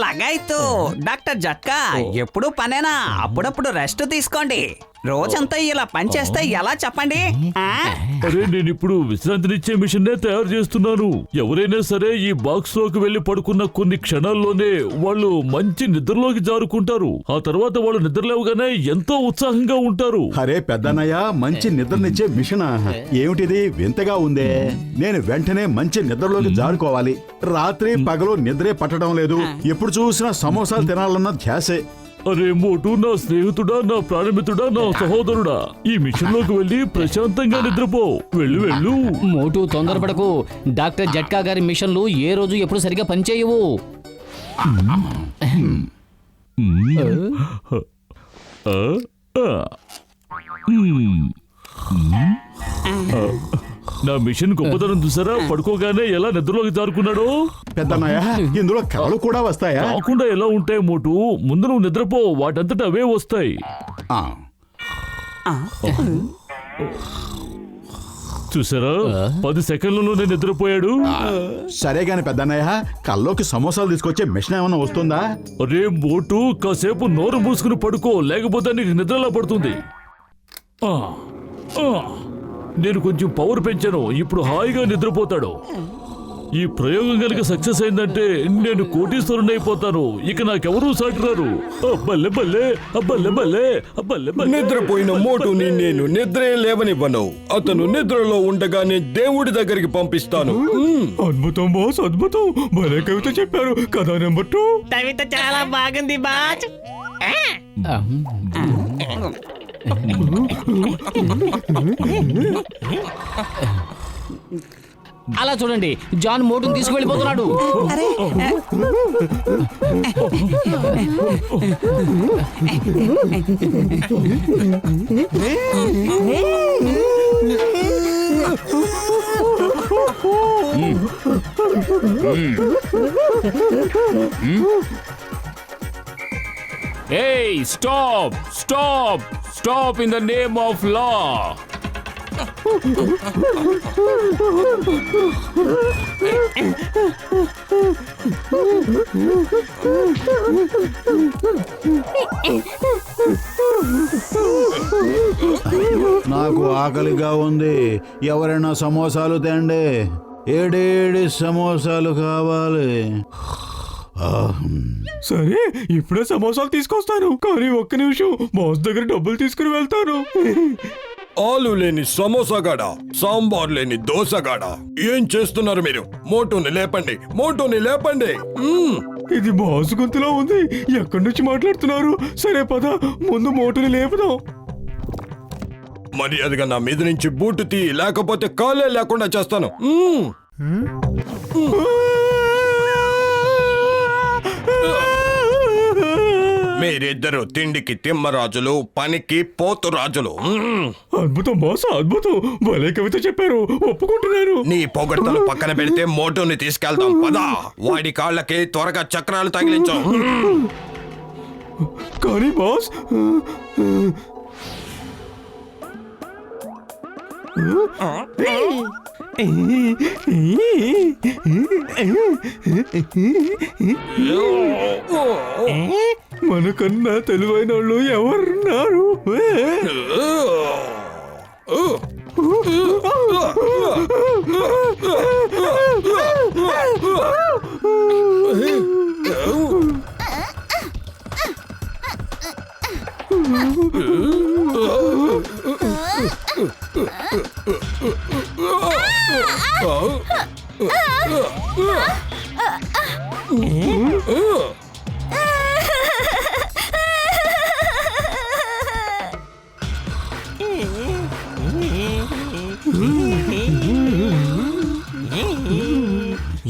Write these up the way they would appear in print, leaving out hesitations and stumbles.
లగాయితూ doctor జట్కా ఎప్పుడు పనేనా? అప్పుడప్పుడు రెస్ట్ తీసుకోండి. రోజంతా ఇలా పని చేస్తే ఎలా చెప్పండి? అరే నేను ఇప్పుడు విశ్రాంతినిచ్చే మిషన్ నే తయారు చేస్తున్నాను. ఎవరైనా సరే ఈ బాక్స్ లోకి వెళ్లి పడుకున్న కొన్ని క్షణాల్లోనే వాళ్ళు మంచి నిద్రలోకి జారుకుంటారు. ఆ తర్వాత వాళ్ళు నిద్రలేవగానే ఎంతో ఉత్సాహంగా ఉంటారు. అరే పెద్దన్నయ్య, మంచి నిద్రనిచ్చే మిషన్ ఏమిటిది? వింతగా ఉందే. నేను వెంటనే మంచి నిద్రలోకి జారుకోవాలి. రాత్రి పగలు నిద్రే పట్టడం లేదు. ఎప్పుడు చూసినా సమోసాలు తినాలన్న ధ్యాసే. అరే మోటు, నా స్నేహితుడా, నా ప్రాణమిత్రుడా, నా సహోదరుడా, ఈ మిషన్ లోకి వెళ్లి ప్రశాంతంగా నిద్రపో. వెళ్ళు వెళ్ళు. మోటు తొందరపడకు. డాక్టర్ జట్కా గారి మిషన్లు ఏ రోజు ఎప్పుడు సరిగా పనిచేయవు. నా మిషన్ గొప్పతనం చూసారా? పడుకోగానే ఎలా నిద్రలోకి జారుకున్నాడో. పెద్దన్నయ్య, ఇందులో కళలు కూడా వస్తాయా? కాకుండా ఎలా ఉంటాయి మోటు? ముందు నువ్వు నిద్రపో, వాటంతట అవే వస్తాయి. చూసారా, 10 సెకండ్లలోనే నిద్రపోయాడు. సరే గాని పెద్దన్నయ్య, కల్లోకి సమోసాలు తీసుకొచ్చే మిషన్ ఏమన్నా వస్తుందా? అరే మోటు, కాసేపు నోరు మూసుకుని పడుకో, లేకపోతే నీకు నిద్రలా పడుతుంది. నేను కొంచెం పవర్ పెంచాను, ఇప్పుడు హాయిగా నిద్రపోతాడు. ఈ ప్రయోగం కనుక సక్సెస్ అయిందంటే నేను కోటీశ్వరుని అయిపోతాను. ఇక నాకెవరూ సాటిరారు. అబ్బల్లే బల్లే, అబ్బల్లే బల్లే, అబ్బల్లే బల్లే. నిద్రపోయిన మోటుని నేను నిద్రే లేవనివ్వను. అతను నిద్రలో ఉండగానే దేవుడి దగ్గరికి పంపిస్తాను. అద్భుతం బాస్, అద్భుతం. భలే కవిత చెప్పారు కదా. నెంబర్ 2 కవిత చాలా బాగుంది బాస్. అలా చూడండి, John మోటును తీసుకువెళ్ళిపోతున్నాడు. Hey, stop! Stop! Stop in the name of law! నాకు ఆకలిగా ఉంది. ఎవరైనా సమోసాలు తేండి. ఏడేడి సమోసాలు కావాలి. సరే, ఇప్పుడే సమోసాలు తీసుకొస్తాను. కానీ ఒక్క నిమిషం, బాస్ దగ్గర డబ్బులు తీసుకుని వెళ్తాను. ఆలు లేని సమోసాగాడా, సాంబార్ లేని దోసగాడా, ఏం చేస్తున్నారు మీరు? మోటుని లేపండి, మోటుని లేపండి. ఇది బాసు గొంతులో ఉంది. ఎక్కడి నుంచి మాట్లాడుతున్నారు? సరే పద, ముందు మోటుని లేపుదాం. మర్యాదగా నా మీద నుంచి బూటు తీ, లేకపోతే కాలే లేకుండా చేస్తాను. మీరిద్దరు తిండికి తిమ్మరాజులు, పనికి పోతురాజులు. అద్భుతం బాస్, అద్భుతం. భలే కవిత చెప్పారు, ఒప్పుకుంటున్నాను. నీ పొగడ్తలు పక్కన పెడితే మోటుని తీసుకెళ్తాం పదా. వాడి కాళ్ళకి త్వరగా చక్రాలు తగిలించు. కానీ బాస్, మనకన్నా తెలివైన వాళ్ళు ఎవరున్నారు?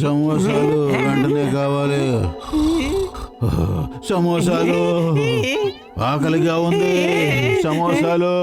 సమోసాలు వెంటనే కావాలి. సమోసాలు, ఆకలిగా ఉంది. సమోసాలు,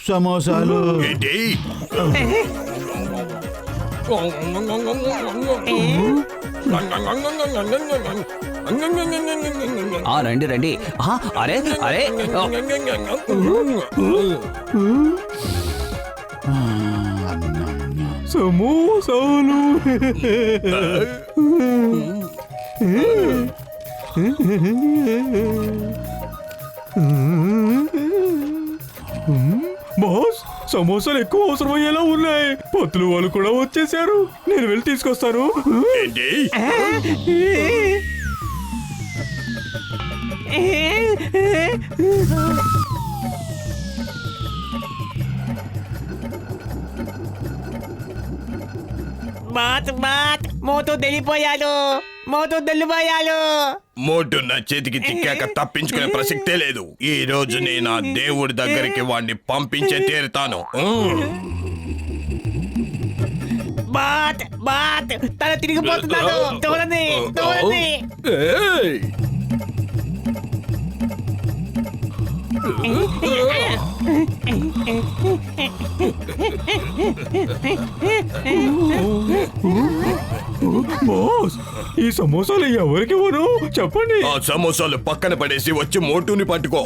సమోసాలు. ఏంటి? రండి రండి. అరే అరే సమోసాలు. బాస్, సమోసాలు ఎక్కువ అవసరమయ్యేలా ఉన్నాయి. పత్తులు వాళ్ళు కూడా వచ్చేసారు. నేను వెళ్ళి తీసుకొస్తాను. ఏంటి? బాత్ మోతు వెళ్ళిపోయాడు. మోటు నా చేతికి చిక్కాక తప్పించుకునే ప్రసక్తే లేదు. ఈ రోజు నేను ఆ దేవుడి దగ్గరికి వాడిని పంపించే తీరుతాను. బాత్ తన తిరిగిపోతున్నాడు. చూడండి. ఏయ్! బాస్, ఈ సమోసాలు ఎవరికి ఇవ్వను చెప్పండి. ఆ సమోసాలు పక్కన పడేసి వచ్చి మోటుని పట్టుకో.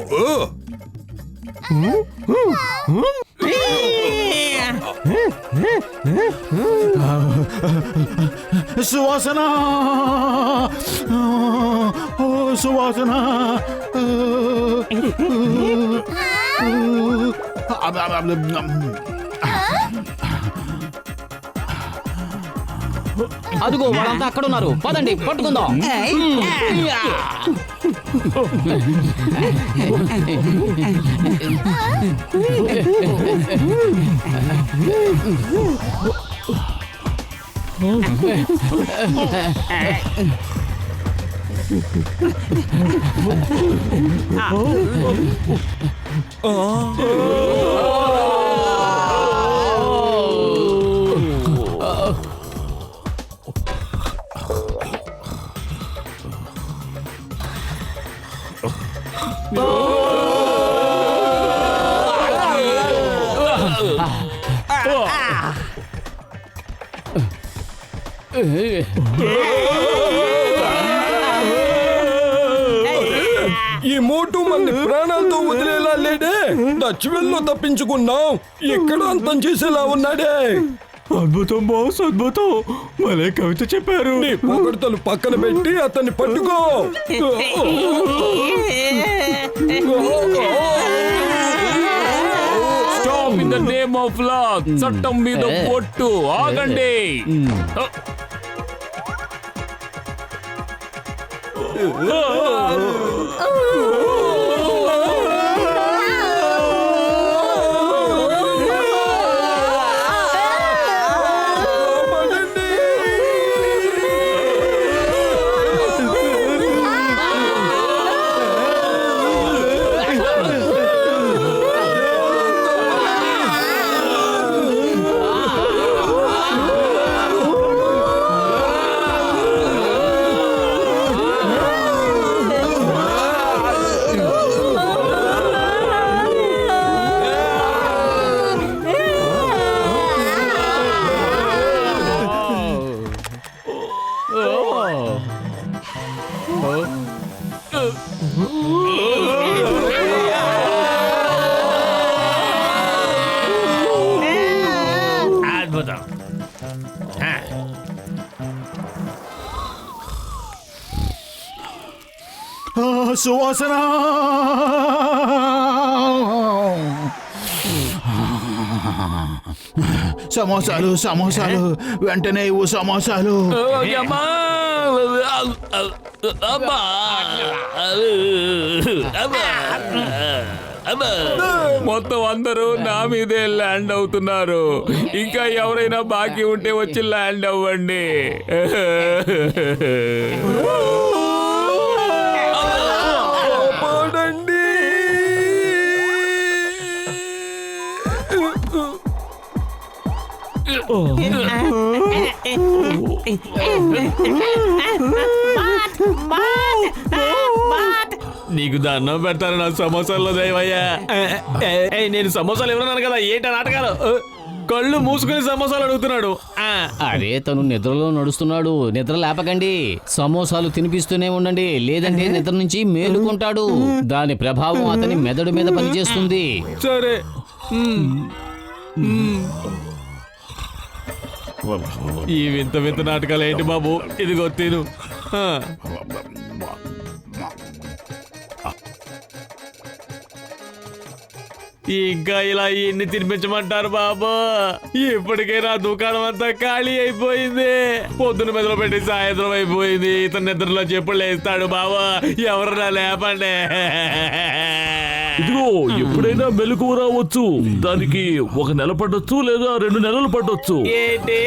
సువాసన, సువాసన. అదిగో వాళ్ళంతా అక్కడ ఉన్నారు. పదండి పట్టుకుందాం. ఈ మోటు మన ప్రాణాలతో వదిలేలా లేడే. డచ్వెల్లో తప్పించుకున్నాం, ఇక్కడ అంతం చేసేలా ఉన్నాడే. అద్భుతం బాస్, అద్భుతం. భలే కవిత చెప్పారు. నీ పొగడ్తలు పక్కన పెట్టి అతన్ని పట్టుకో. Stop in the name of law. చట్టం మీద పొట్టు. ఆగండి. అద్భుతం. సువాసన. సమోసాలు, సమోసాలు, వెంటనే ఇవ్వు సమోసాలు. మొత్తం అందరూ నా మీదే ల్యాండ్ అవుతున్నారు. ఇంకా ఎవరైనా బాకీ ఉంటే వచ్చి ల్యాండ్ అవ్వండి. నీకు దండం పెడతాను నా సమోసాల్లో దయవయ్యా. నేను సమోసాలు ఎవరన్నాను కదా, ఏంట నాటకాలు. కళ్ళు మూసుకుని సమోసాలు అడుగుతున్నాడు. అరే తను నిద్రలో నడుస్తున్నాడు, నిద్ర లేపకండి. సమోసాలు తినిపిస్తూనే ఉండండి, లేదంటే నిద్ర నుంచి మేలుకుంటాడు. దాని ప్రభావం అతని మెదడు మీద పనిచేస్తుంది. సరే. ఈ వింత వింత నాటకాలు ఏంటి బాబు? ఇదిగో తిను. ఇంకా ఇలా ఎన్ని తినిపించమంటారు బాబు? ఇప్పటికే నా దుకాణం అంతా ఖాళీ అయిపోయింది. పొద్దున మెదలు పెట్టి సాయంత్రం అయిపోయింది. ఇతను నిద్రలో చెప్పులు లేస్తాడు బాబు. ఎవరన్నా లేపండి. ఇదిగో ఎప్పుడైనా మెలకువ రావచ్చు. దానికి 1 నెల పట్టొచ్చు లేదా 2 నెలలు పట్టొచ్చు. ఏంటి?